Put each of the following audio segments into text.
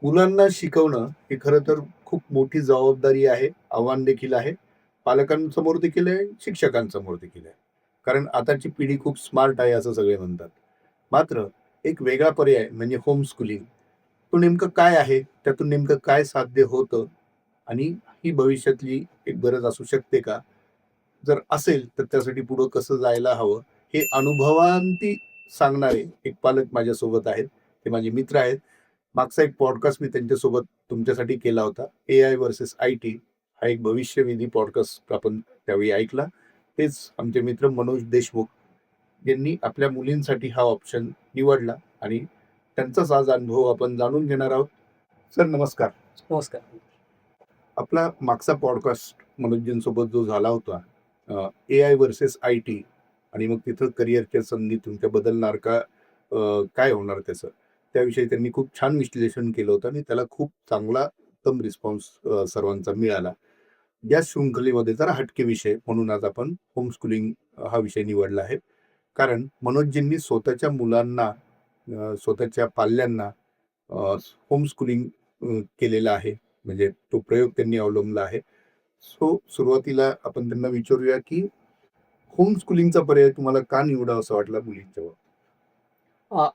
मुलांना शिकवणं हे खरं तर खूप मोठी जबाबदारी आहे, आव्हान देखील आहे. पालकांसमोर देखील आहे, शिक्षकांसमोर देखील आहे. कारण आताची पिढी खूप स्मार्ट आहे असं सगळे म्हणतात. मात्र एक वेगळा पर्याय म्हणजे होम स्कूलिंग. तो नेमकं काय आहे? त्यातून नेमकं काय साध्य होतं? आणि ही भविष्यातली एक गरज असू शकते का? जर असेल तर त्यासाठी पुढं कसं जायला हवं? हे अनुभवांती सांगणारे एक पालक माझ्यासोबत आहेत. ते माझे मित्र आहेत. मागचा एक पॉडकास्ट मी त्यांच्यासोबत तुमच्यासाठी केला होता. एआय व्हर्सेस आय-टी हा एक भविष्यवेधी पॉडकास्ट आपण त्यावेळी ऐकला. तेच आमचे मित्र मनोज देशमुख यांनी आपल्या मुलींसाठी हा ऑप्शन निवडला आणि त्यांचाच आज अनुभव आपण जाणून घेणार आहोत. सर नमस्कार. नमस्कार. आपला मागचा पॉडकास्ट मनोजजींसोबत जो झाला होता एआय व्हर्सेस आय-टी आणि मग तिथं करिअरच्या संधी तुमच्या बदलणार का? काय होणार त्याचं? त्याविषयी त्यांनी खूप छान विश्लेषण केलं होतं आणि त्याला खूप चांगला उत्तम रिस्पॉन्स सर्वांचा मिळाला. या शृंखलेमध्ये जरा हटके विषय म्हणून आज आपण होम स्कूलिंग हा विषय निवडला आहे. कारण मनोजजींनी स्वतःच्या मुलांना स्वतःच्या पाल्यांना होम स्कूलिंग केलेलं आहे. म्हणजे तो प्रयोग त्यांनी अवलंबला आहे. सो सुरुवातीला आपण त्यांना विचारूया, की होम स्कूलिंगचा पर्याय तुम्हाला का निवडावा असं वाटला मुलींच्या बाबतीत? अ,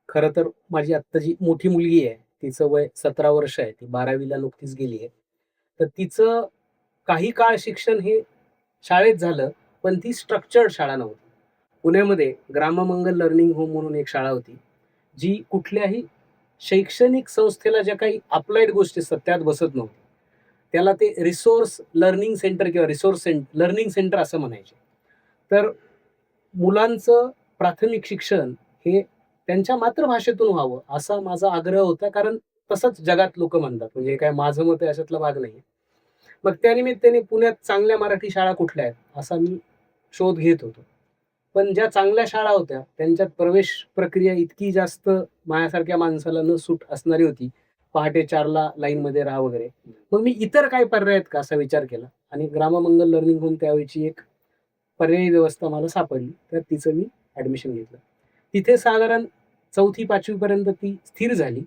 खरं तर माझी आत्ता जी मोठी मुलगी आहे, तिचं वय 17 वर्ष आहे. ती 12वी ला नुकतीच गेली आहे. तर तिचं काही काळ शिक्षण हे शाळेत झालं, पण ती स्ट्रक्चर्ड शाळा नव्हती. पुण्यामध्ये ग्राममंगल लर्निंग होम म्हणून एक शाळा होती, जी कुठल्याही शैक्षणिक संस्थेला ज्या काही अप्लाइड गोष्टी असतात त्यात बसत नव्हती. त्याला ते रिसोर्स लर्निंग सेंटर किंवा लर्निंग सेंटर असं म्हणायचे. तर मुलांचं प्राथमिक शिक्षण हे त्यांच्या मातृभाषेतून व्हावं, असा माझा आग्रह होता. कारण तसंच जगात लोकं म्हणतात. म्हणजे काय माझं मत आहे अशातला भाग नाहीये. मग त्यानिमित्ताने पुण्यात चांगल्या मराठी शाळा कुठल्या आहेत, असा मी शोध घेत होतो. पण ज्या चांगल्या शाळा होत्या, त्यांच्यात प्रवेश प्रक्रिया इतकी जास्त माझ्यासारख्या माणसाला न सूट असणारी होती. पहाटे 4ला लाईनमध्ये राहा वगैरे. मग मी इतर काही पर्याय आहेत का असा विचार केला आणि ग्राममंगल लर्निंग होम त्यावेळची एक पर्यायी व्यवस्था मला सापडली. तर तिचं मी ॲडमिशन घेतलं. तिथे साधारण 4थी-5वी पर्यंत ती स्थिर झाली.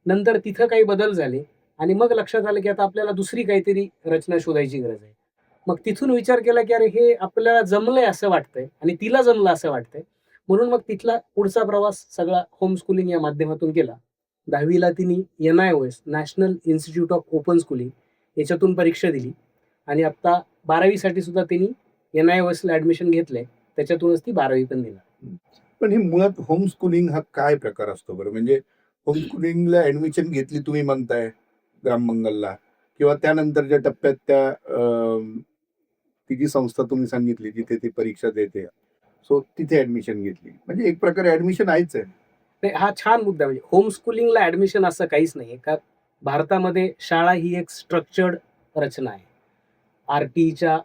नंतर तिथं काही बदल झाले आणि मग लक्षात आलं, की आता आपल्याला दुसरी काहीतरी रचना शोधायची गरज आहे. मग तिथून विचार केला, की अरे हे आपल्याला जमलंय असं वाटतंय आणि तिला जमलं असं वाटतंय. म्हणून मग तिथला पुढचा प्रवास सगळा होम स्कूलिंग या माध्यमातून केला. 10वी तिने NIOS national institute of open schooling याच्यातून परीक्षा दिली आणि आता 12वी साठी सुद्धा तिने NIOSला ॲडमिशन घेतलंय. त्याच्यातूनच ती 12वी पण दिला. पण हे मुळात होम स्कूलिंग हा काय प्रकार असतो बरं? म्हणजे होम स्कूलिंगला ॲडमिशन घेतली तुम्ही म्हणताय ग्राममंगलला किंवा त्यानंतरच्या टप्प्यात त्या ती जी संस्था तुम्ही सांगितली जिथे ती परीक्षा देते. सो तिथे ॲडमिशन घेतली. म्हणजे एक प्रकारे ॲडमिशन आहेच आहे. नाही, हा छान मुद्दा आहे. म्हणजे होम स्कूलिंगला ॲडमिशन असं काहीच नाहीये. का भारतामध्ये शाळा ही एक स्ट्रक्चर्ड रचना आहे. आर-टीच्या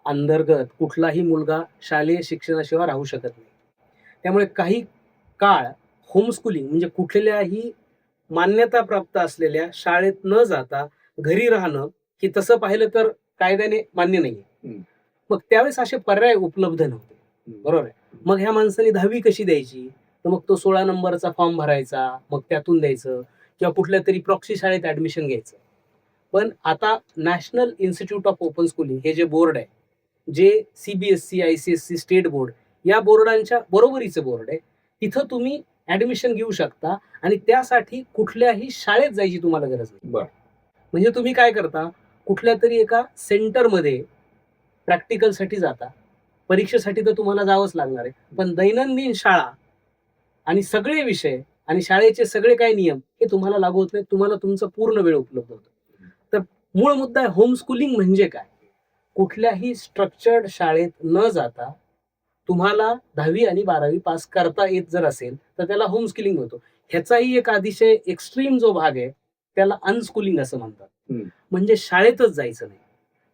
अंतर्गत कुठलाही मुलगा शालेय शिक्षणाशिवाय राहू शकत नाही. त्यामुळे काही काळ होम स्कूलिंग म्हणजे कुठल्याही मान्यताप्राप्त असलेल्या शाळेत न जाता घरी राहणं, की तसं पाहिलं तर कायद्याने मान्य नाहीये. हं. मग त्यावेळेस असे पर्याय उपलब्ध नव्हते. बरोबर आहे. मग ह्या माणसाने 10वी कशी द्यायची? तर मग तो 16 नंबरचा फॉर्म भरायचा, मग त्यातून द्यायचं किंवा कुठल्यातरी प्रॉक्सी शाळेत ॲडमिशन घ्यायचं. पण आता national institute of open schooling हे जे बोर्ड आहे, जे CBSE, ICSE, स्टेट बोर्ड या बोर्डांच्या बरोबरीचं बोर्ड आहे. तिथं तुम्ही ॲडमिशन घेऊ शकता आणि त्यासाठी कुठल्याही शाळेत जायची तुम्हाला गरज नाही. बरं. म्हणजे तुम्ही काय करता, कुठल्यातरी एका सेंटरमध्ये प्रॅक्टिकलसाठी जाता. परीक्षेसाठी तर तुम्हाला जावंच लागणार आहे. पण दैनंदिन शाळा आणि सगळे विषय आणि शाळेचे सगळे काही नियम हे तुम्हाला लागू होत नाहीत. तुम्हाला तुमचा पूर्ण वेळ उपलब्ध होतो. तर मूळ मुद्दा आहे होम स्कूलिंग म्हणजे काय? कुठल्याही स्ट्रक्चर्ड शाळेत न जाता तुम्हाला 10वी आणि 12वी पास करता येत जर असेल, तर त्याला होम स्किलिंग होतो. ह्याचाही एक अतिशय एक्स्ट्रीम जो भाग आहे, त्याला अनस्कूलिंग असं म्हणतात. हं. म्हणजे शाळेतच जायचं नाही.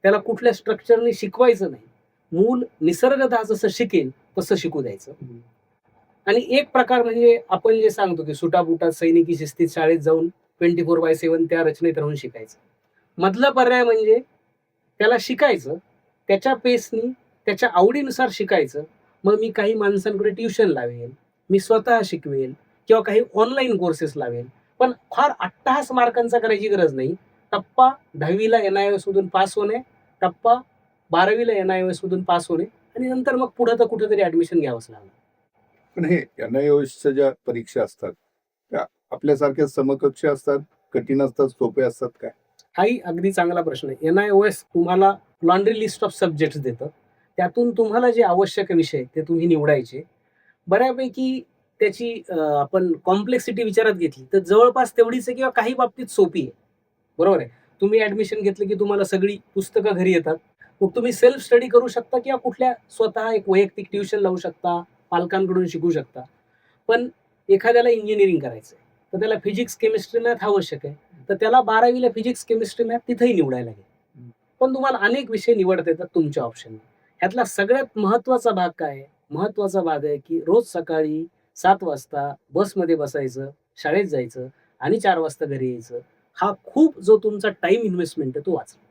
त्याला कुठल्या स्ट्रक्चरने शिकवायचं नाही. मूल निसर्गतः जसं शिकेल तसं शिकू द्यायचं. आणि एक प्रकार म्हणजे आपण जे सांगतो, की सुटाबुटात सैनिकी शिस्तीत शाळेत जाऊन 24/7 त्या रचनेत राहून शिकायचं. मधला पर्याय म्हणजे त्याला शिकायचं, त्याच्या पेसनी, त्याच्या आवडीनुसार शिकायचं. मग मी काही माणसांकडे ट्युशन लावेल, मी स्वतः शिकवेल किंवा काही ऑनलाईन कोर्सेस लावेल. पण फार 88 मार्कांचा करायची गरज नाही. टप्पा 10वीला NIOS मधून पास होणे, टप्पा 12वीला NIOS मधून पास होणे आणि नंतर मग पुढे तर कुठेतरी ऍडमिशन घ्यावंच लागलं. पण हे NIOSच्या ज्या परीक्षा असतात त्या आपल्यासारख्या समकक्ष असतात, कठीण असतात, सोपे असतात काय? हाही अगदी चांगला प्रश्न आहे. NIOS तुम्हाला लॉन्ड्री लिस्ट ऑफ सब्जेक्ट्स देतं. त्यातून तुम्हाला जे आवश्यक विषय ते तुम्ही निवडायचे. बऱ्यापैकी त्याची आपण कॉम्प्लेक्सिटी विचारात घेतली तर जवळपास तेवढीच आहे किंवा काही बाबतीत सोपी आहे. बरोबर आहे. तुम्ही ॲडमिशन घेतलं की तुम्हाला सगळी पुस्तकं घरी येतात. मग तुम्ही सेल्फ स्टडी करू शकता किंवा कुठल्या स्वतः एक वैयक्तिक ट्युशन लावू शकता, पालकांकडून शिकू शकता. पण एखाद्याला इंजिनिअरिंग करायचं आहे, तर त्याला फिजिक्स, केमिस्ट्री, मॅथ आवश्यक आहे. तर त्याला 12वीला फिजिक्स, केमिस्ट्री, मॅथ तिथेही निवडायला लागेल. पण तुम्हाला अनेक विषय निवडता येतात तुमच्या ऑप्शनने. ह्यातला सगळ्यात महत्त्वाचा भाग काय आहे? महत्त्वाचा भाग आहे की रोज सकाळी 7 वाजता बसमध्ये बसायचं, शाळेत जायचं आणि 4 वाजता घरी यायचं. हा खूप जो तुमचा टाईम इन्व्हेस्टमेंट आहे तो वाचला.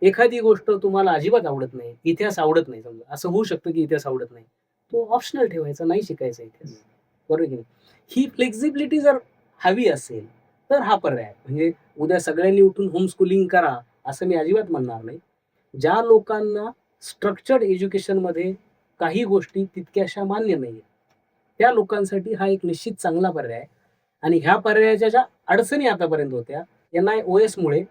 एखादी गोष्ट तुम्हाला अजिबात आवडत नाही, इतिहास आवडत नाही समजा, असं होऊ शकतं की इतिहास आवडत नाही. तो ऑप्शनल ठेवायचा, नाही शिकायचा इतिहास. बरोबर की नाही? ही फ्लेक्सिबिलिटी जर हवी असेल, तर हा पर्याय आहे. म्हणजे उद्या सगळ्यांनी उठून होम स्कूलिंग करा, असं मी अजिबात म्हणणार नाही. ज्या लोकांना स्ट्रक्चर्ड एज्युकेशनमध्ये काही गोष्टी तितक्याशा मान्य नाहीयेत, त्या लोकांसाठी हा एक निश्चित चांगला पर्याय आहे. आणि ह्या पर्यायाच्या ज्या अडचणी आतापर्यंत होत्या, NIOSमुळे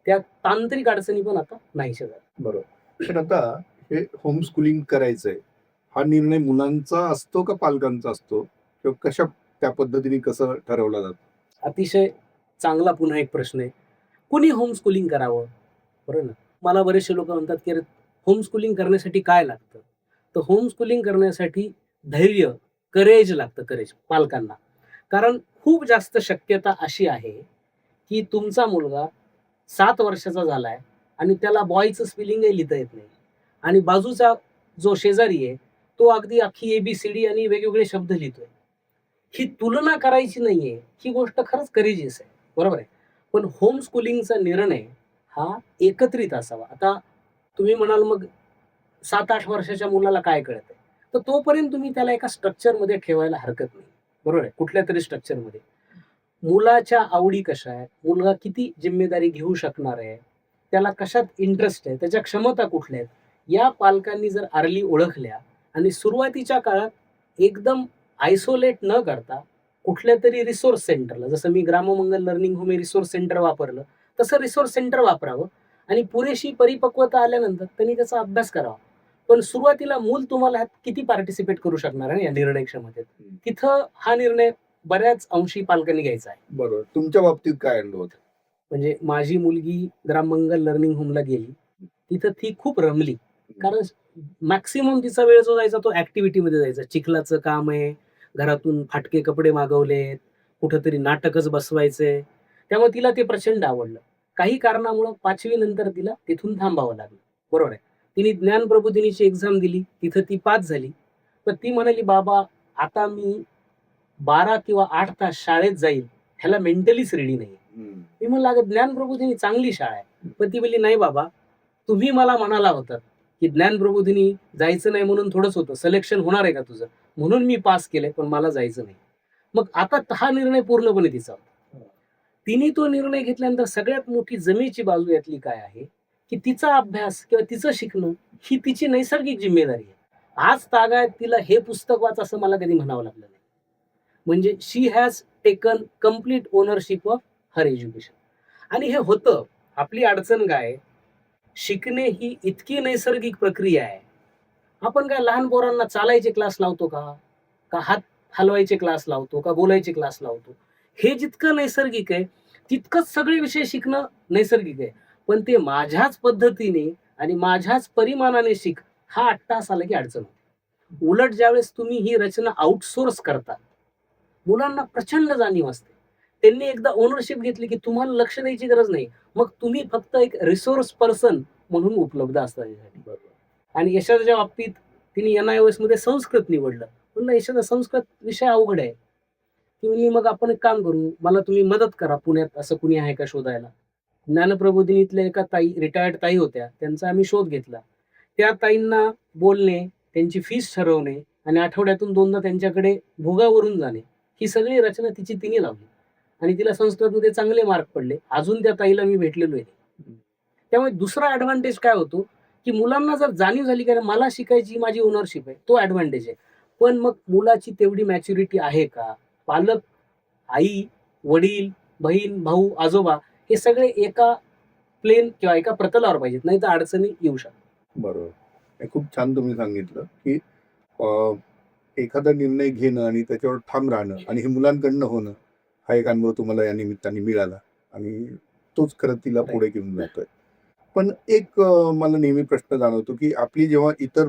त्या तांत्रिक अडचणी पण आता नाहीशा झाल्या. बरोबर. पण आता हे होम स्कूलिंग करायचंय, हा निर्णय मुलांचा असतो का पालकांचा असतो? किंवा कशा त्या पद्धतीने कसं ठरवला जातं? अतिशय चांगला पुन्हा एक प्रश्न आहे. कुणी होम स्कूलिंग करावं? बरोबर ना? मला बरेचसे लोकं म्हणतात, की "अरे, होम स्कूलिंग करण्यासाठी काय लागतं?" तर होम स्कूलिंग करण्यासाठी धैर्य, करेज लागतं, करेज पालकांना. कारण खूप जास्त शक्यता अशी आहे, की तुमचा मुलगा 7 वर्षाचा झालाय आणि त्याला बॉयचं स्पेलिंगही लिहिता येत नाही. आणि बाजूचा जो शेजारी आहे, तो अगदी अख्खी ABCD आणि वेगवेगळे शब्द लिहितोय. ही तुलना करायची नाहीये. ही गोष्ट खरंच करेजियस आहे. बरोबर आहे. पण होम स्कूलिंगचा निर्णय हा एकत्रित असावा. आता तुम्ही म्हणाल मग 7-8 वर्षाच्या मुलाला काय कळतंय? तर तोपर्यंत तुम्ही त्याला एका स्ट्रक्चरमध्ये ठेवायला हरकत नाही. बरोबर आहे. कुठल्यातरी स्ट्रक्चरमध्ये. मुलाच्या आवडी कशा आहेत? मुलगा किती जिम्मेदारी घेऊ शकणार आहे? त्याला कशात इंटरेस्ट आहे? त्याच्या क्षमता कुठल्या आहेत? या पालकांनी जर अर्ली ओळखल्या आणि सुरुवातीच्या काळात एकदम आयसोलेट न करता कुठल्यातरी रिसोर्स सेंटरला, जसं मी ग्राममंगल लर्निंग होम हे रिसोर्स सेंटर वापरलं, तसं रिसोर्स सेंटर वापरावं आणि पुरेशी परिपक्वता आल्यानंतर त्यांनी त्याचा अभ्यास करावा. पण सुरुवातीला मूल तुम्हाला ह्यात किती पार्टिसिपेट करू शकणार आहे या निर्णय क्षमतेत, तिथं हा निर्णय बऱ्याच अंशी पालकांनी घ्यायचा आहे. बरोबर. तुमच्या बाबतीत काय अनुभव होता? म्हणजे माझी मुलगी ग्राममंगल लर्निंग होमला गेली. तिथं ती खूप रमली. कारण मॅक्सिमम तिचा वेळ जो जायचा तो ॲक्टिव्हिटीमध्ये जायचा. चिखलाचं काम आहे, घरातून फाटके कपडे मागवलेत, कुठेतरी नाटकच बसवायचंय. त्यामुळे तिला ते प्रचंड आवडलं. काही कारणामुळं 5वी नंतर तिला तिथून थांबावं लागलं. बरोबर आहे. तिने ज्ञान प्रबोधिनीची एक्झाम दिली. तिथं ती पास झाली. पण ती म्हणाली, "बाबा, आता मी 12 किंवा 8 तास शाळेत जाईल, ह्याला मेंटलीच रेडी नाहीये." मी म्हणलं, "अगं, ज्ञान प्रबोधिनी चांगली शाळा आहे." पण ती म्हणली, "नाही बाबा, तुम्ही मला म्हणाला होतात, की ज्ञान प्रबोधिनी जायचं नाही म्हणून थोडंच होतं. सिलेक्शन होणार आहे का तुझं? म्हणून मी पास केलंय, पण मला जायचं नाही." मग आता हा निर्णय पूर्णपणे तिचा होता. तिने तो निर्णय घेतल्यानंतर सगळ्यात मोठी जमेची बाजू यातली काय आहे, की तिचा अभ्यास किंवा तिचं शिकणं ही तिची नैसर्गिक जिम्मेदारी आहे. आज तागायत तिला हे पुस्तक वाच असं मला कधी म्हणावं लागलं नाही. म्हणजे she has taken complete ownership of her education. आणि हे होतं. आपली अडचण काय आहे? शिकणे ही इतकी नैसर्गिक प्रक्रिया आहे. आपण काय लहान पोरांना चालायचे क्लास लावतो का? का हात हलवायचे क्लास लावतो? का बोलायचे क्लास लावतो? हे जितकं नैसर्गिक आहे, तितकंच सगळे विषय शिकणं नैसर्गिक आहे. पण ते माझ्याच पद्धतीने आणि माझ्याच परिमाणाने शिक, हा अट्टाहास आला की अडचण होते. उलट ज्यावेळेस तुम्ही ही रचना आउटसोर्स करता, मुलांना प्रचंड जाणीव असते. त्यांनी एकदा ओनरशिप घेतली की तुम्हाला लक्ष द्यायची गरज नाही. मग तुम्ही फक्त एक रिसोर्स पर्सन म्हणून उपलब्ध असता त्याच्यासाठी. बरोबर. आणि यशाच्या बाबतीत तिने NIOS मध्ये संस्कृत निवडलं. म्हणलं यशाचा संस्कृत विषय अवघड आहे. ती म्हणली, "मग आपण एक काम करू, मला तुम्ही मदत करा, पुण्यात असं कुणी आहे का शोधायला." ज्ञानप्रबोधिनीतल्या एका ताई, रिटायर्ड ताई होत्या. त्यांचा आम्ही शोध घेतला. त्या ताईंना बोलणे, त्यांची फीस ठरवणे आणि आठवड्यातून 2दा त्यांच्याकडे भोगावरून जाणे, ही सगळी रचना तिने लावली. आणि तिला संस्कृतमध्ये चांगले मार्क पडले. अजून त्या ताईला मी भेटलेलो आहे. त्यामुळे दुसरा ॲडव्हांटेज काय होतो, की मुलांना जर जाणीव झाली की मला शिकायची, माझी ओनरशिप आहे, तो ॲडव्हांटेज आहे. पण मग मुलाची तेवढी मॅच्युरिटी आहे का? पालक, आई, वडील, बहीण, भाऊ, आजोबा हे सगळे एका प्लेन किंवा एका प्रतलावर पाहिजेत, नाहीतर अडचणी येऊ शकतात. बरोबर. हे खूप छान तुम्ही सांगितलं, की अ, एखादा निर्णय घेणं आणि त्याच्यावर ठाम राहणं आणि हे मुलांकडनं होणं, हा एक अनुभव तुम्हाला या निमित्ताने मिळाला आणि तोच खरं तिला पुढे घेऊन जातोय. पण एक मला नेहमी प्रश्न जाणवतो, की आपली जेव्हा इतर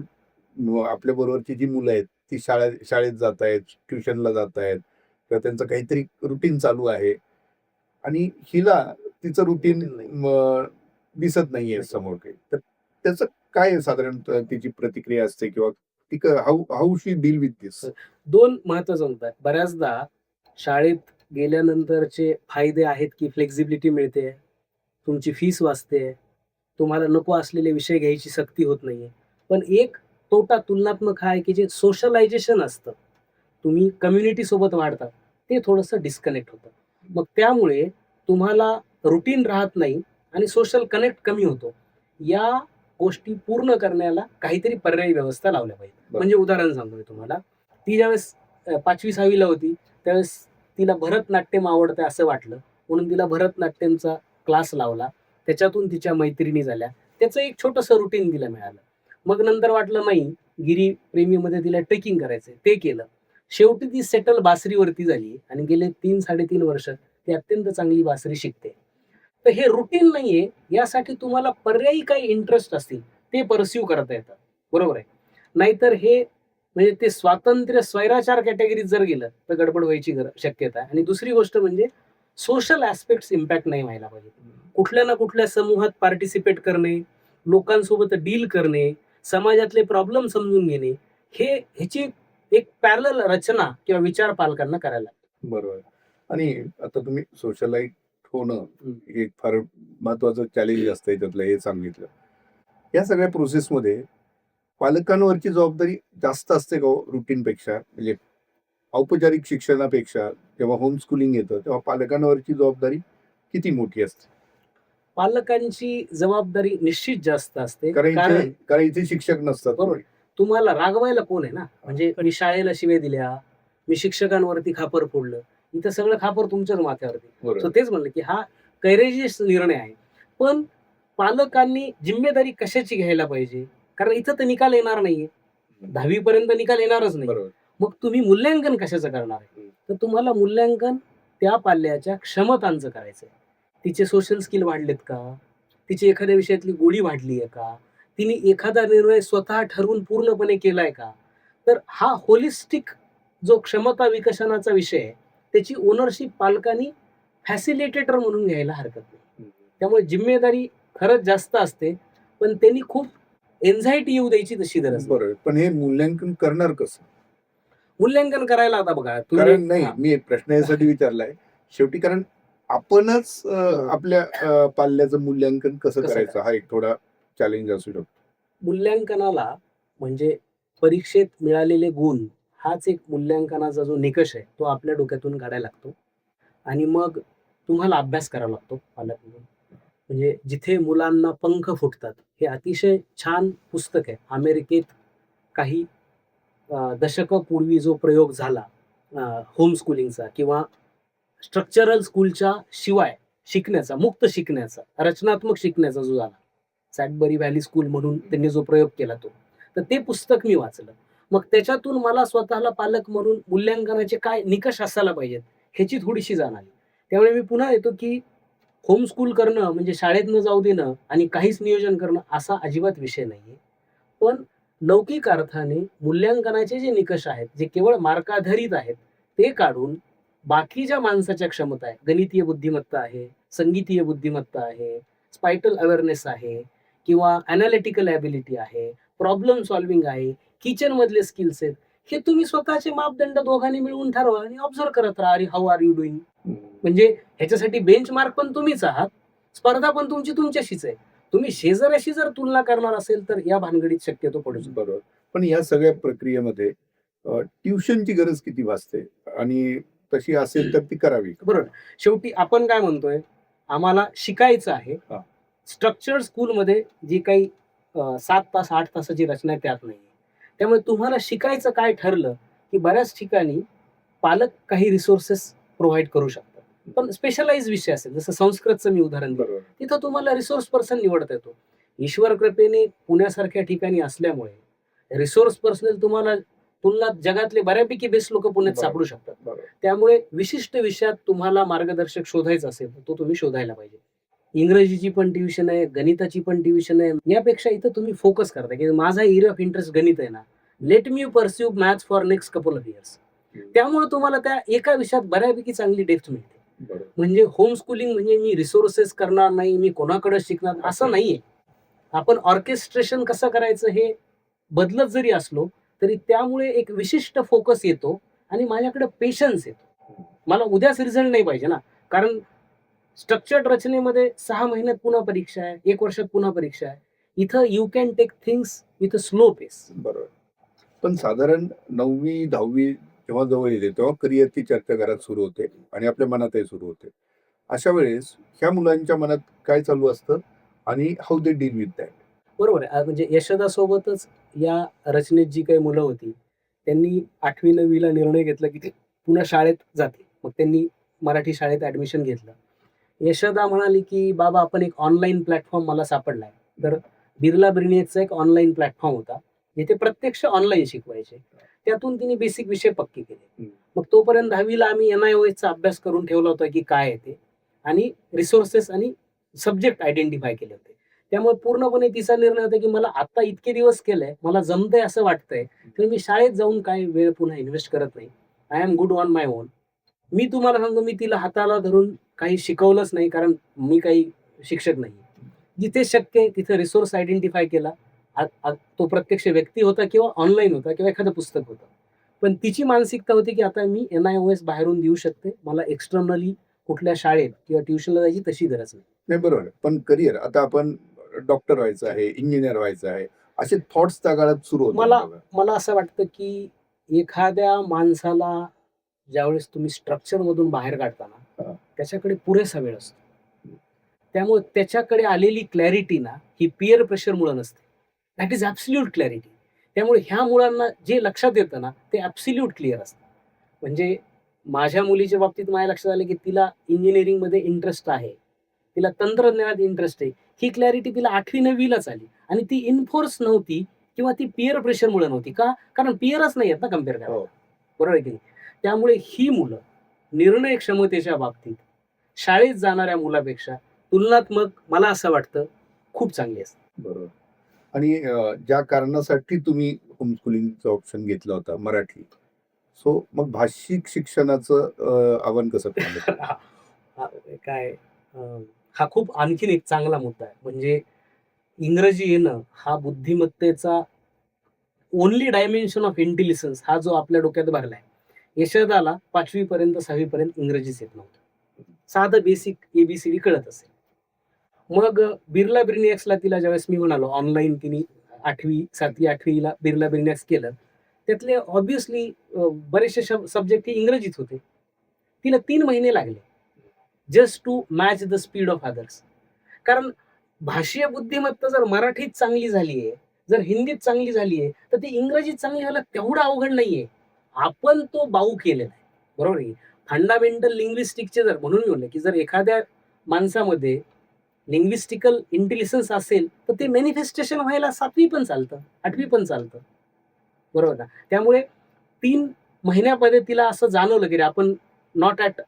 आपल्या बरोबरची जी मुलं आहेत, ती शाळेत जातायत, ट्युशनला जातायत किंवा त्यांचं काहीतरी रुटीन चालू आहे आणि हिला तिचं रुटीन दिसत नाहीये समोर काही. तर त्याचं काय साधारणतः तिची प्रतिक्रिया असते किंवा ती how how she deal with this? 2 महत्त्वाचं मुद्दा आहे. बऱ्याचदा शाळेत गेल्यानंतरचे फायदे आहेत, की फ्लेक्सिबिलिटी मिळते, तुमची फीस वाचते, तुम्हाला नको असलेले विषय घ्यायची सक्ती होत नाहीये. पण एक तोटा तुलनात्मक हा आहे, की जे सोशलायझेशन असतं, तुम्ही कम्युनिटीसोबत वाढता, ते थोडंसं डिस्कनेक्ट होतं. मग त्यामुळे तुम्हाला रुटीन राहत नाही आणि सोशल कनेक्ट कमी होतो. या गोष्टी पूर्ण करण्याला काहीतरी पर्यायी व्यवस्था लावल्या पाहिजे. म्हणजे उदाहरण सांगतो मी तुम्हाला. ती ज्यावेळेस 5वी-6वी ला होती, त्यावेळेस तिला भरतनाट्यम आवडतंय असं वाटलं. म्हणून तिला भरतनाट्यमचा क्लास लावला. त्याच्यातून तिच्या मैत्रिणी झाल्या. त्याचं एक छोटंसं रुटीन तिला मिळालं. मग नंतर वाटलं नाही, गिरीप्रेमीमध्ये तिला ट्रेकिंग करायचंय, ते केलं. शेवटी ती सेटल बासरीवरती झाली आणि गेले 3-3.5 वर्ष ती अत्यंत चांगली बासरी शिकते. तर हे रुटीन नाहीये, यासाठी तुम्हाला पर्यायी काही इंटरेस्ट असतील, ते पर्स्यू करता येतात. बरोबर आहे. नाहीतर हे म्हणजे ते स्वातंत्र्य स्वैराचार कॅटेगरीत जर गेलं, तर गडबड व्हायची शक्यता आहे. आणि दुसरी गोष्ट म्हणजे सोशल ॲस्पेक्ट्स इम्पॅक्ट नाही व्हायला पाहिजे. कुठल्या ना कुठल्या समूहात पार्टिसिपेट करणे, लोकांसोबत डील करणे, समाजातले प्रॉब्लेम समजून घेणे, ह्याची एक पॅरलल रचना किंवा विचार पालकांना करायला लागतो. बरोबर. आणि आता तुम्ही सोशलाइट होणं हे एक फार महत्वाचं चॅलेंज असतं त्यातलं हे सांगितलं. या सगळ्या प्रोसेसमध्ये पालकांवरची जबाबदारी जास्त असते का हो रुटीनपेक्षा? म्हणजे औपचारिक शिक्षणापेक्षा जेव्हा होम स्कूलिंग येतं, तेव्हा पालकांवरची जबाबदारी किती मोठी असते? पालकांची जबाबदारी निश्चित जास्त असते. कारण इथे शिक्षक नसतात. बरोबर. तुम्हाला रागवायला कोण आहे ना? म्हणजे मी शाळेला शिव्या दिल्या, मी शिक्षकांवरती खापर फोडलं. इथं सगळं खापर तुमच्याच माथ्यावरती. बरोबर. सो तेच म्हणलं, की हा कैरेजियस निर्णय आहे. पण पालकांनी जिम्मेदारी कशाची घ्यायला पाहिजे? कारण इथं तर निकाल येणार नाहीये. 10वी पर्यंत निकाल येणारच नाही. बरोबर. मग तुम्ही मूल्यांकन कशाचं करणार आहे? तर तुम्हाला मूल्यांकन त्या पाल्याच्या क्षमतांचं करायचंय. तिचे सोशल स्किल वाढलेत का? तिची एखाद्या विषयातली गोडी वाढली आहे का? तिने एखादा निर्णय स्वतः ठरवून पूर्णपणे केलाय का? तर हा होलिस्टिक जो क्षमता विकसनाचा विषय आहे, त्याची ओनरशिप पालकांनी फॅसिलिटेटर म्हणून घ्यायला हरकत नाही. त्यामुळे जिम्मेदारी खरंच जास्त असते, पण त्यांनी खूप एन्झायटी येऊ द्यायची तशी गरज नाही. बरोबर. पण हे मूल्यांकन करणार कसं? मूल्यांकन करायला आता बघा कारण नाही, हां. मी प्रश्न यासाठी विचारलाय. शेवटी कारण आपणच आपल्या पाल्याचं मूल्यांकन कसं कसं करायचं हा एक थोडा चॅलेंज असू शकतो. मूल्यांकनाला म्हणजे परीक्षेत मिळालेले गुण हाच एक मूल्यांकनाचा जो निकष आहे, तो आपल्या डोक्यातून काढायला लागतो. आणि मग तुम्हाला अभ्यास करावा लागतो पालक म्हणून. म्हणजे जिथे मुलांना पंख फुटतात, हे अतिशय छान पुस्तक आहे. अमेरिकेत काही दशकपूर्वी जो प्रयोग झाला होम स्कूलिंगचा किंवा स्ट्रक्चरल स्कूलच्या शिवाय शिकण्याचा, मुक्त शिकण्याचा, रचनात्मक शिकण्याचा जो झाला. सॅडबरी व्हॅली स्कूल म्हणून त्यांनी जो प्रयोग केला तो. तर ते पुस्तक मी वाचलं. मग त्याच्यातून मला स्वतःला पालक म्हणून मूल्यांकनाचे काय निकष असायला पाहिजेत, ह्याची थोडीशी जाण आली. त्यामुळे मी पुन्हा येतो, की होम स्कूल करणं म्हणजे शाळेत न जाऊ देणं आणि काहीच नियोजन करणं असा अजिबात विषय नाहीये. पण लौकिक अर्थाने मूल्यांकनाचे जे निकष आहेत, जे केवळ मार्काधारित आहेत, ते काढून बाकी ज्या माणसाच्या क्षमता आहे, गणितीय बुद्धिमत्ता आहे, संगीतीय बुद्धिमत्ता आहे, स्पायटल अवेअरनेस आहे किंवा एनालिटिकल एबिलिटी आहे, प्रॉब्लेम सॉल्व्हिंग आहे, किचन मधले स्किल्स आहेत. हे तुम्ही स्वतःचे मापदंड दोघांनी मिळवून ठरवा आणि ऑब्झर्व्ह करत राहा. अरे हाऊ आर यू डुईंग? म्हणजे ह्याच्यासाठी बेंचमार्क पण तुम्हीच आहात, स्पर्धा पण तुमची तुमच्याशीच आहे. तुम्ही शेजाऱ्याशी जर तुलना करणार असेल तर या भानगडीत शक्यतो पडू शकतो. बरोबर. पण या सगळ्या प्रक्रियेमध्ये ट्युशनची गरज किती भासते? आणि तशी असेल तर ती करावी. बरोबर. शेवटी आपण काय म्हणतोय, आम्हाला शिकायचं आहे. हां. स्ट्रक्चर्ड स्कूलमध्ये जी काही 7 तास, 8 तासाची रचना आहे त्यात नाहीये. त्यामुळे तुम्हाला शिकायचं काय ठरलं, की बऱ्याच ठिकाणी पालक काही रिसोर्सेस प्रोव्हाईड करू शकतात. पण स्पेशलाइज विषय असेल, जसं संस्कृतचं मी उदाहरण दिलं. बरोबर. तिथं तुम्हाला रिसोर्स पर्सन निवडता येतो. ईश्वर कृपेने पुण्यासारख्या ठिकाणी असल्यामुळे रिसोर्स पर्सनल तुम्हाला तुलनात जगातले बऱ्यापैकी बेस्ट लोकं पुण्यात बरोबर. सापडू शकतात. बरोबर. त्यामुळे विशिष्ट विषयात तुम्हाला मार्गदर्शक शोधायचा असेल, तर तो तुम्ही शोधायला पाहिजे. इंग्रजीची पण ट्युशन आहे, गणिताची पण ट्युशन आहे. यापेक्षा इथं तुम्ही फोकस करता, की माझा एरिया ऑफ इंटरेस्ट गणित आहे ना, let me pursue maths for next couple of years. त्यामुळे तुम्हाला त्या एका विषयात बऱ्यापैकी चांगली डेप्थ मिळते. बरोबर. म्हणजे होम स्कूलिंग म्हणजे मी रिसोर्सेस करणार नाही, मी कोणाकडे शिकणार असं नाहीये. आपण ऑर्केस्ट्रेशन कसं करायचं हे बदलत जरी असलो, तरी त्यामुळे एक विशिष्ट फोकस येतो आणि माझ्याकडे पेशन्स येतो. मला उद्याच रिझल्ट नाही पाहिजे ना, कारण स्ट्रक्चर्ड रचनेमध्ये 6 महिन्यात पुन्हा परीक्षा आहे, 1 वर्षात पुन्हा परीक्षा आहे. इथं you can take things with a slow pace. बरोबर. पण साधारण 9वी 10वी जेव्हा जवळ येते तेव्हा करिअरची चर्चा घरात सुरू होते आणि आपल्या मनातही सुरू होते. अशा वेळेस ह्या मुलांच्या मनात काय चालू असतं आणि how they deal with that? बरोबर आहे. म्हणजे यशोदासोबतच या रचनेत जी काही मुलं होती, त्यांनी 8वी-9वी ला निर्णय घेतला, की ते पुन्हा शाळेत जातील. मग त्यांनी मराठी शाळेत ॲडमिशन घेतलं. यशोदा म्हणाली, की "बाबा आपण एक ऑनलाईन प्लॅटफॉर्म मला सापडलाय." तर बिर्ला ब्रिनियकचा एक ऑनलाईन प्लॅटफॉर्म होता, जिथे प्रत्यक्ष ऑनलाईन शिकवायचे. त्यातून तिने बेसिक विषय पक्के केले. मग तोपर्यंत 10वी ला आम्ही NIOSचा अभ्यास करून ठेवला होता, की काय आहे ते आणि रिसोर्सेस आणि सब्जेक्ट आयडेंटिफाय केले होते. त्यामुळे पूर्णपणे तिचा निर्णय होता, की मला आता इतके दिवस केलंय, मला जमतंय असं वाटतंय, तर मी शाळेत जाऊन काय वेळ पुन्हा इन्व्हेस्ट करत नाही. I am good on my own. मी तुम्हाला सांगतो, मी तिला हाताला धरून काही शिकवलंच नाही, कारण मी काही शिक्षक नाही. जिथे शक्य आहे तिथे रिसोर्स आयडेंटिफाय केला. तो प्रत्यक्ष व्यक्ती होता किंवा ऑनलाईन होता किंवा एखादं पुस्तक होतं. पण तिची मानसिकता होती, की आता मी NIOS बाहेरून देऊ शकते. मला एक्स्टर्नली कुठल्या शाळेत किंवा ट्युशनला जायची तशी गरज नाही. नाही, बरोबर आहे. पण करिअर आता आपण डॉक्टर व्हायचं आहे, इंजिनियर व्हायचं आहे, असे थॉट्स त्या काळात सुरू होतात मला बघा. मला असं वाटतं, की एखाद्या माणसाला ज्यावेळेस तुम्ही स्ट्रक्चरमधून बाहेर काढता ना, हां. त्याच्याकडे पुरेसा वेळ असतो. त्यामुळे त्याच्याकडे आलेली क्लॅरिटी ना, ही पीअर प्रेशरमुळे नसते. That is absolute clarity. त्यामुळे ह्या मुलांना जे लक्षात येतं ना, ते ॲब्सोल्यूट क्लिअर असतं. म्हणजे माझ्या मुलीच्या बाबतीत माझ्या लक्षात आलं, की तिला इंजिनिअरिंगमध्ये इंटरेस्ट आहे. तिला तंत्रज्ञानात इंटरेस्ट आहे. ही क्लॅरिटी तिला 8वी-9वी लाच आली आणि ती इन्फोर्स नव्हती किंवा ती पीअर प्रेशरमुळे नव्हती. का? कारण पीअरच नाही आहेत ना कंपेअर करायला. हो. बरोबर आहे की नाही? त्यामुळे ही मुलं निर्णय क्षमतेच्या बाबतीत शाळेत जाणाऱ्या मुलापेक्षा तुलनात्मक मला असं वाटतं खूप चांगली असतात. बरोबर. आणि ज्या कारणासाठी तुम्ही होमस्कूलिंगचा ऑप्शन घेतला होता मराठी. सो मग भाषिक शिक्षणाचं आव्हान कसं पाहिलं? हा, काय हा खूप आणखीन एक चांगला मुद्दा आहे. म्हणजे इंग्रजी येणं हा बुद्धिमत्तेचा ओन्ली डायमेन्शन ऑफ इंटेलिजन्स हा जो आपल्या डोक्यात भरलाय. यशोदाला 5वी पर्यंत 6वी पर्यंत इंग्रजीच येत नव्हतं. साधं बेसिक ABCD कळत असेल. मग बिर्ला ब्रिनियक्सला तिला ज्यावेळेस मी म्हणालो ऑनलाईन तिने 8वी 7वी 8वी ला बिर्ला ब्रिनियक्स केलं. त्यातले ऑब्व्हियसली बरेचसे सब्जेक्ट हे इंग्रजीत होते. तिला 3 महिने लागले. Just to match the speed of others. कारण भाषीय बुद्धिमत्ता जर मराठीत चांगली झालीये, जर हिंदीत चांगली झालीये, तर ती इंग्रजीत चांगली व्हायला तेवढं अवघड नाहीये. आपण तो बाऊ केलेला आहे. बरोबर आहे. फंडामेंटल लिंग्विस्टिकचे जर म्हणून मी म्हणलं, की जर एखाद्या माणसामध्ये लिंग्विस्टिकल इंटेलिजन्स असेल, तर ते मॅनिफेस्टेशन व्हायला 7वी पण चालतं, 8वी पण चालतं. बरोबर ना? त्यामुळे 3 महिन्यामध्ये तिला असं जाणवलं, की आपण नॉट ॲट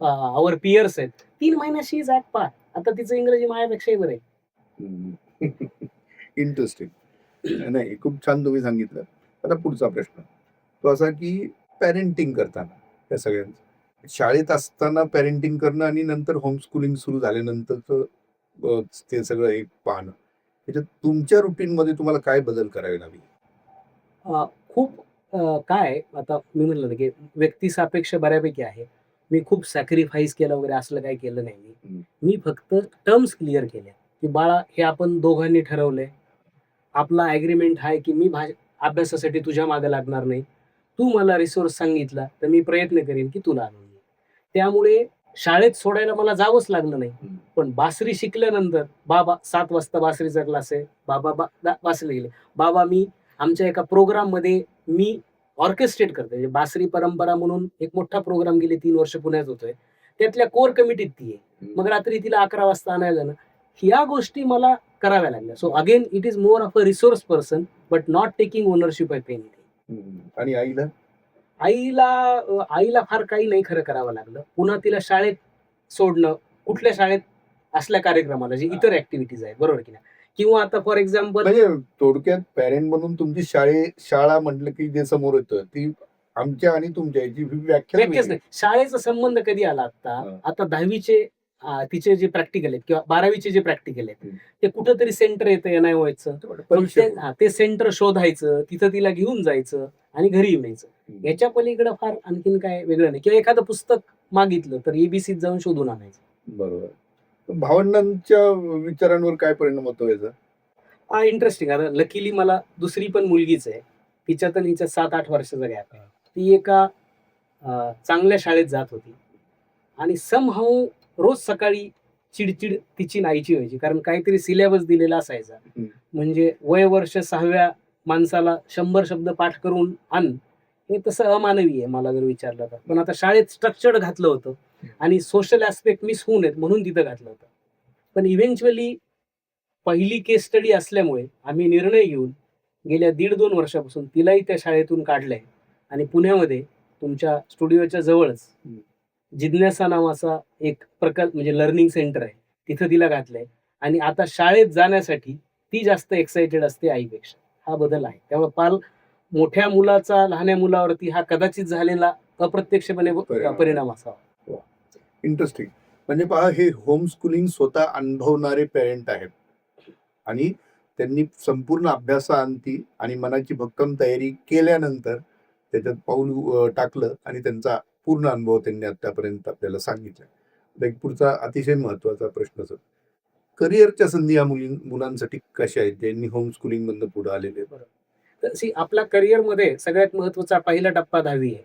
आवर पियर्स आहेत. 3 महिन्यात शी इज ॲट पार. आता तिचं इंग्रजी माझ्यापेक्षाही बरं आहे. इंटरेस्टिंग. नाही, खूप छान तुम्ही सांगितलं. आता पुढचा प्रश्न. तो असा की पॅरेंटिंग करताना त्या सगळ्यांचं. शाळेत असताना पॅरेंटिंग करणं आणि नंतर होमस्कूलिंग सुरू झाल्यानंतरचं ते सगळं एक पाहणं. त्याच्यात तुमच्या रुटीनमध्ये तुम्हाला काय बदल करावे लागले? खूप काय आहे, आता मी म्हटलं ना, की व्यक्तिसापेक्ष बऱ्यापैकी आहे. मी खूप सॅक्रिफाईस केलं वगैरे असलं काही केलं नाही मी. मी फक्त टर्म्स क्लिअर केल्या, की बाळा हे आपण दोघांनी ठरवलंय. आपला ॲग्रीमेंट आहे, की मी अभ्यासासाठी तुझ्या मागे लागणार नाही. तू मला रिसोर्स सांगितला तर मी प्रयत्न करेन की तुला आणून देईन. त्यामुळे शाळेत सोडायला मला जावंच लागलं नाही. हम्म. पण बासरी शिकल्यानंतर बाबा 7 वाजता बासरीचा क्लास आहे. बाबा बासरीला गेले. बाबा मी आमच्या एका प्रोग्राममध्ये मी ऑर्केस्ट्रेट करतोय. म्हणजे बासरी परंपरा म्हणून एक मोठा प्रोग्राम गेले 3 वर्ष पुण्यात होतोय. त्यातल्या कोर कमिटीत ती आहे. मग रात्री तिला 11 वाजता आणायला ना, ह्या गोष्टी मला कराव्या लागल्या. So again it is more of a resource person but not taking ownership of anything. आणि आईला आईला फार काही नाही खरं करावं लागलं. पुन्हा तिला शाळेत सोडणं, कुठल्या शाळेत असल्या कार्यक्रमाला जे इतर ऍक्टिव्हिटीज आहेत, बरोबर की नाही? किंवा आता फॉर एक्झाम्पल म्हणजे थोडक्यात पॅरेंट म्हणून तुमची शाळा म्हटलं की जे समोर येतं ती आमच्या आणि तुमच्या याची व्याख्या व्याख्याच नाही. शाळेचा संबंध कधी आला हा. आता 10वीचे तिचे जे प्रॅक्टिकल आहेत किंवा 12वीचे जे प्रॅक्टिकल आहेत ते कुठंतरी सेंटर येतं NIOSचं. ते सेंटर शोधायचं, तिथं तिला घेऊन जायचं आणि घरी येऊन यायचं. याच्या पलीकडे फार आणखीन काय वेगळं नाही. किंवा एखादं पुस्तक मागितलं तर ABCत जाऊन शोधून आणायचं. बरोबर. भावंडांच्या विचारांवर काय परिणाम होतो याचा? इंटरेस्टिंग. आता लकीली मला दुसरी पण मुलगीच आहे. तिच्यात आणि हिच्यात 7-8 वर्षाचा गॅप आहे. ती एका चांगल्या शाळेत जात होती आणि समहाऊ रोज सकाळी चिडचिड तिची नाहीची व्हायची. कारण काहीतरी सिलेबस दिलेला असायचा. म्हणजे वय वर्ष 6व्या माणसाला 100 शब्द पाठ करून आण, हे तसं अमानवी आहे मला जर विचारलं तर. पण आता शाळेत स्ट्रक्चर्ड घातलं होतं आणि सोशल ऍस्पेक्ट मिस होऊ नयेत म्हणून तिथं घातलं होतं. पण इव्हेंच्युअली पहिली केस स्टडी असल्यामुळे आम्ही निर्णय घेऊन गेल्या 1.5-2 वर्षापासून तिलाही त्या शाळेतून काढलंय आणि पुण्यामध्ये तुमच्या स्टुडिओच्या जवळच जिज्ञासा नावाचा एक प्रकल्प म्हणजे लर्निंग सेंटर आहे, तिथं तिला घातलंय आणि आता शाळेत जाण्यासाठी ती जास्त एक्साइटेड असते आईपेक्षा. हा बदल आहे. त्यामुळे पाल मोठ्या मुलाचा लहान्या मुलावरती हा कदाचित झालेला अप्रत्यक्षपणे परिणाम असावा. इंटरेस्टिंग. म्हणजे पहा, हे होम स्कूलिंग स्वतः अनुभवणारे पेरेंट आहेत आणि त्यांनी संपूर्ण अभ्यासाअंती आणि मनाची भक्कम तयारी केल्यानंतर त्याच्यात पाऊल टाकलं आणि त्यांचा पूर्ण अनुभव त्यांनी आतापर्यंत आपल्याला सांगितला. एक पुढचा अतिशय महत्वाचा प्रश्न सर, करिअरच्या संधी या मुलांसाठी कशा आहेत ज्यांनी होम स्कूलिंग मधनं पुढे आलेले? तर आपला करिअरमध्ये सगळ्यात महत्वाचा पहिला टप्पा 10वी आहे.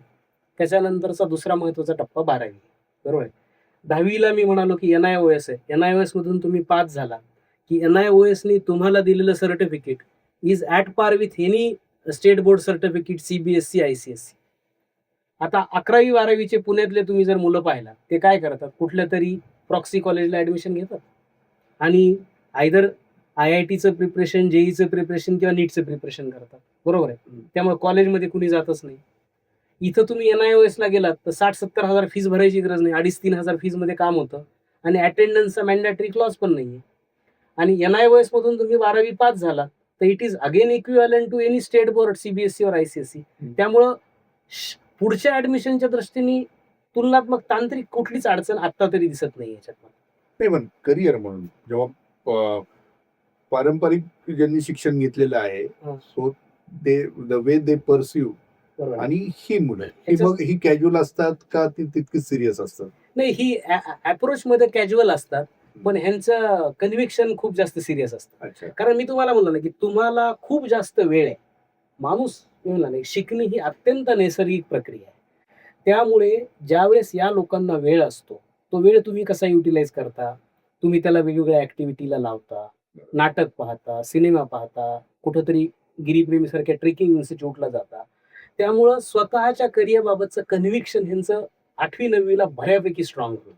त्याच्यानंतरचा दुसरा महत्वाचा टप्पा 12वी. बरोबर आहे. 10वीला मी म्हणालो की NIOS आहे. NIOS मधून तुम्ही पास झाला की NIOSनी तुम्हाला दिलेलं certificate is at par with any state board certificate, CBSE, ICSE. आता 11वी-12वीचे पुण्यातले तुम्ही जर मुलं पाहिला, ते काय करतात, कुठल्या तरी प्रॉक्सी कॉलेजला ऍडमिशन घेतात आणि आयदर IITचं प्रिपरेशन, JEEचं प्रिपरेशन किंवा नीटचं प्रिपरेशन करतात. बरोबर आहे. त्यामुळे कॉलेजमध्ये कुणी जातच नाही. इथं तुम्ही NIOSला गेलात तर 60-70 हजार फीस भरायची गरज नाही. 2,500-3,000 हजार फीस मध्ये काम होतं आणि अटेंडन्सचा मॅन्डेटरी क्लॉज पण नाहीये. आणि NIOS मधून तुम्ही 12वी पास झाला तर it is again equivalent to any state board, CBSE और ICSE. त्यामुळं पुढच्या ऍडमिशनच्या दृष्टीने तुलनात्मक तांत्रिक कुठलीच अडचण आता तरी दिसत नाही याच्यात. नाही, पण करिअर म्हणून जेव्हा पारंपरिक ज्यांनी शिक्षण घेतलेलं आहे, so they the way they pursue, आणि ही मुलं ही कॅज्युअल असतात का ती तितकी सिरियस असतात? नाही, ही अप्रोच मध्ये कॅज्युअल असतात, पण ह्यांचं कन्व्हिक्शन खूप जास्त सिरियस असतं. कारण मी तुम्हाला म्हणलं ना की तुम्हाला खूप जास्त वेळ आहे. माणूस नाही, शिकणे ही अत्यंत नैसर्गिक प्रक्रिया आहे. त्यामुळे ज्यावेळेस या लोकांना वेळ असतो, तो वेळ तुम्ही कसा युटिलाइज करता, तुम्ही त्याला वेगवेगळ्या ऍक्टिव्हिटीला लावता, नाटक पाहता, सिनेमा पाहता, कुठंतरी गिरीप्रेमी सारख्या ट्रेकिंग इन्स्टिट्यूटला जाता. त्यामुळं स्वतःच्या करिअर बाबतचं कन्व्हिक्शन ह्यांचं 8वी-9वीला बऱ्यापैकी स्ट्रॉंग होतं.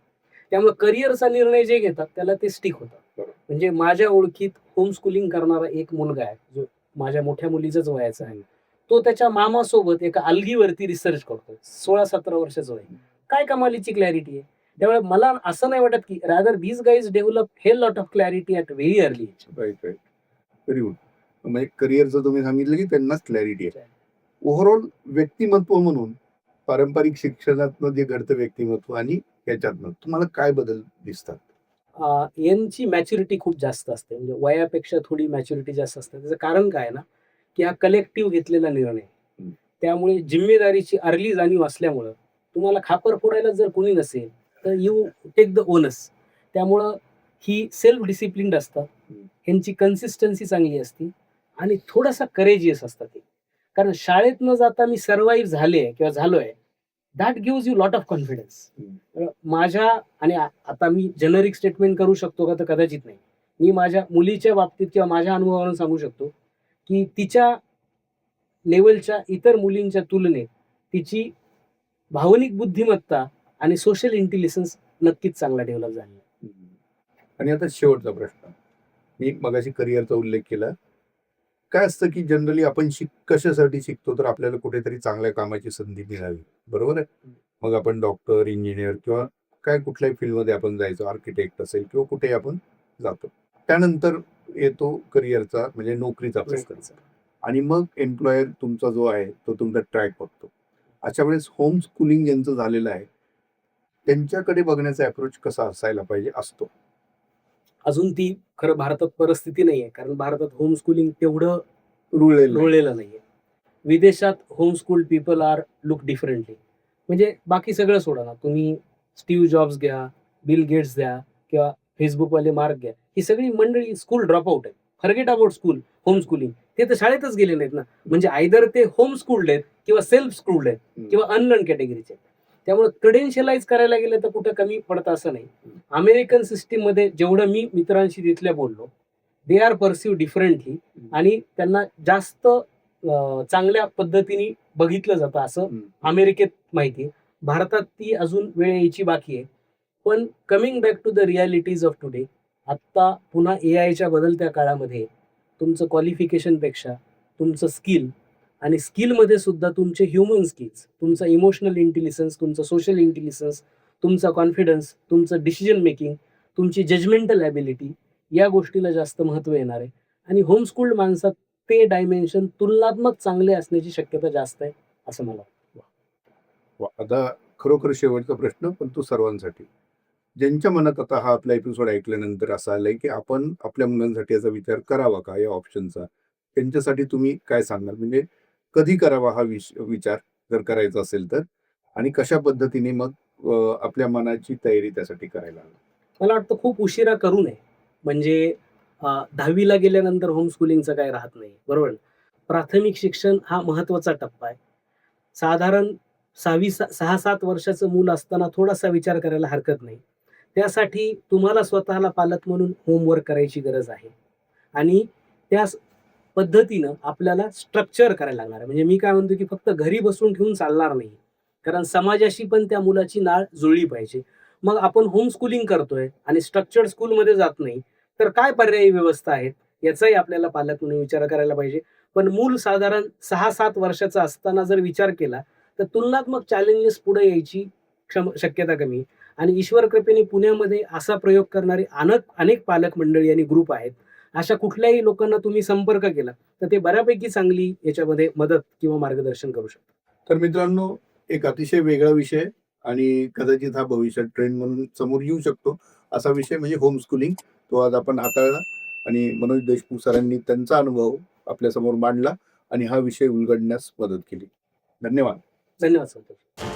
त्यामुळे करिअरचा निर्णय जे घेतात त्याला ते स्टिक होतात. म्हणजे माझ्या ओळखीत होम स्कूलिंग करणारा एक मुलगा आहे, जो माझ्या मोठ्या मुलीचाच वयाचा आहे. तो त्याच्या मामासोबत एका अलगीवरती रिसर्च करतो. 16-17 वर्षाचा वय. काय कमालीची क्लॅरिटी आहे. त्यामुळे मला असं नाही वाटत की रादर दीज गाईज डेव्हलप हे lot of clarity at very early age. Right. Very good. म्हणजे करिअरचं तुम्ही सांगितलं की त्यांनाच क्लॅरिटी आहे. ओव्हरऑल व्यक्तिमत्व म्हणून पारंपरिक शिक्षणातनं जे घडतं व्यक्तिमत्व आणि याच्यातनं तुम्हाला काय बदल दिसतात? यांची मॅच्युरिटी खूप जास्त असते. म्हणजे वयापेक्षा थोडी मॅच्युरिटी जास्त असते. त्याचं कारण काय आहे ना, की हा कलेक्टिव्ह घेतलेला निर्णय. त्यामुळे जिम्मेदारीची अर्ली जाणीव असल्यामुळं तुम्हाला खापर फोडायला जर कोणी नसेल तर यू टेक द ओनस. त्यामुळं ही सेल्फ डिसिप्लिन्ड असतात. ह्यांची कन्सिस्टन्सी चांगली असते आणि थोडासा करेजियस असतात ते. कारण शाळेत न जाता मी सर्व्हाइव्ह झाले किंवा झालोय, that gives you lot of confidence. माझ्या आणि आता मी जेनरिक स्टेटमेंट करू शकतो का, तर कदाचित नाही. मी माझ्या मुलीच्या बाबतीत किंवा माझ्या अनुभवावरून सांगू शकतो की तिच्या लेवलच्या इतर मुलींच्या तुलनेत तिची भावनिक बुद्धिमत्ता आणि सोशल इंटेलिजन्स नक्कीच चांगला डेव्हलप झाला. आणि आता शेवटचा प्रश्न, मी मगाशी करिअरचा उल्लेख केला. काय असतं की जनरली आपण कशासाठी शिकतो, तर आपल्याला कुठेतरी चांगल्या कामाची संधी मिळावी, बरोबर आहे. मग आपण डॉक्टर, इंजिनियर किंवा काय कुठल्याही फील्डमध्ये आपण जायचो, आर्किटेक्ट असेल किंवा कुठेही आपण जातो. त्यानंतर येतो करिअरचा म्हणजे नोकरीचा प्रश्न. आणि मग एम्प्लॉयर तुमचा जो आहे तो तुमचा ट्रॅक बघतो. अशा वेळेस होम स्कूलिंग ज्यांचं झालेलं आहे त्यांच्याकडे बघण्याचा अप्रोच कसा असायला पाहिजे असतो? अजून ती खरं भारतात परिस्थिती नाहीये, कारण भारतात होम स्कूलिंग तेवढं रुळलेलं लोळलेलं नाहीये. विदेशात home school people are look differently. म्हणजे बाकी सगळं सोडा ना, तुम्ही स्टीव्ह जॉब्स घ्या, बिल गेट्स घ्या किंवा फेसबुकवाले मार्क घ्या, ही सगळी मंडळी स्कूल ड्रॉपआउट आहे. Forget about school, home schooling. ते तर शाळेतच गेले नाहीत ना. म्हणजे आयदर ते होम स्कूल्ड आहेत किंवा सेल्फ स्कूल्ड आहेत किंवा अनलर्न कॅटेगरीचे. त्यामुळे क्रेडेन्शियलाइज करायला गेलं तर कुठं कमी पडतं असं नाही. अमेरिकन सिस्टीम मध्ये जेवढं मी मित्रांशी तिथल्या बोललो, दे आर परसिव्ह डिफरंटली आणि त्यांना जास्त चांगल्या पद्धतीने बघितलं जातं असं अमेरिकेत माहिती आहे. भारतात ती अजून वेळ यायची बाकी आहे. पण coming back to the realities of today, आत्ता पुन्हा एआयच्या बदलत्या काळामध्ये तुमचं क्वालिफिकेशनपेक्षा तुमचं स्किल आणि स्किलमध्ये सुद्धा तुमचे ह्युमन स्किल्स, तुमचा इमोशनल इंटेलिजन्स, तुमचं सोशल इंटेलिजन्स, तुमचा कॉन्फिडन्स, तुमचं डिसिजन मेकिंग, तुमची जजमेंटल ॲबिलिटी, या गोष्टीला जास्त महत्त्व येणार आहे. आणि होमस्कूल्ड माणसात ते डायमेन्शन तुलनात्मक चांगले असण्याची शक्यता जास्त आहे असं मला वाटतं. आता खरोखर शेवटचा प्रश्न, पण तो सर्वांसाठी. ज्यांच्या मनात आता हा आपला एपिसोड ऐकल्यानंतर असं आलंय की आपण आपल्या मुलांसाठी याचा विचार करावा का या ऑप्शनचा, त्यांच्यासाठी तुम्ही काय सांगाल? म्हणजे कधी करावा हा विचार जर करायचा असेल तर, आणि कशा पद्धतीने मग आपल्या मनाची तयारी त्यासाठी करायला हवी? मला वाटतं खूप उशिरा करू नये. म्हणजे 10वीला गेल्यानंतर होमस्कूलिंगचं काही राहत नाही, बरोबर ना? प्राथमिक शिक्षण हा महत्त्वाचा टप्पा आहे. साधारण 6-7 वर्षाचं मूल असताना थोडासा विचार करायला हरकत नाही. त्यासाठी तुम्हाला स्वतःला पालक म्हणून होमवर्क करायची गरज आहे. आणि त्या पद्धतीनं आपल्याला स्ट्रक्चर करायला लागणार आहे. म्हणजे मी काय म्हणतो की फक्त घरी बसून ठेवून चालणार नाही. कारण समाजाशी पण त्या मुलाची नाळ जुळली पाहिजे. मग आपण होम स्कूलिंग करतोय आणि स्ट्रक्चर्ड स्कूलमध्ये जात नाही, तर काय पर्यायी व्यवस्था आहेत याचाही आपल्याला पालक म्हणून विचार करायला पाहिजे. पण मूल साधारण 6-7 वर्षाचा असताना जर विचार केला तर तुलनात्मक चॅलेंजेस पुढे यायची शक्यता कमी. आणि ईश्वर कृपेने पुण्यामध्ये असा प्रयोग करणारे अनेक पालक मंडळी आणि ग्रुप आहेत. अशा कुठल्याही लोकांना तुम्ही संपर्क केला तर ते बऱ्यापैकी चांगली याच्यामध्ये मदत किंवा मार्गदर्शन करू शकतात. तर मित्रांनो, एक अतिशय वेगळा विषय आणि कदाचित हा भविष्यात ट्रेंड म्हणून समोर येऊ शकतो असा विषय म्हणजे होम स्कूलिंग, तो आज आपण हाताळला. आणि मनोज देशमुख सरांनी त्यांचा अनुभव आपल्यासमोर मांडला आणि हा विषय उलगडण्यास मदत केली. धन्यवाद. धन्यवाद संतोष.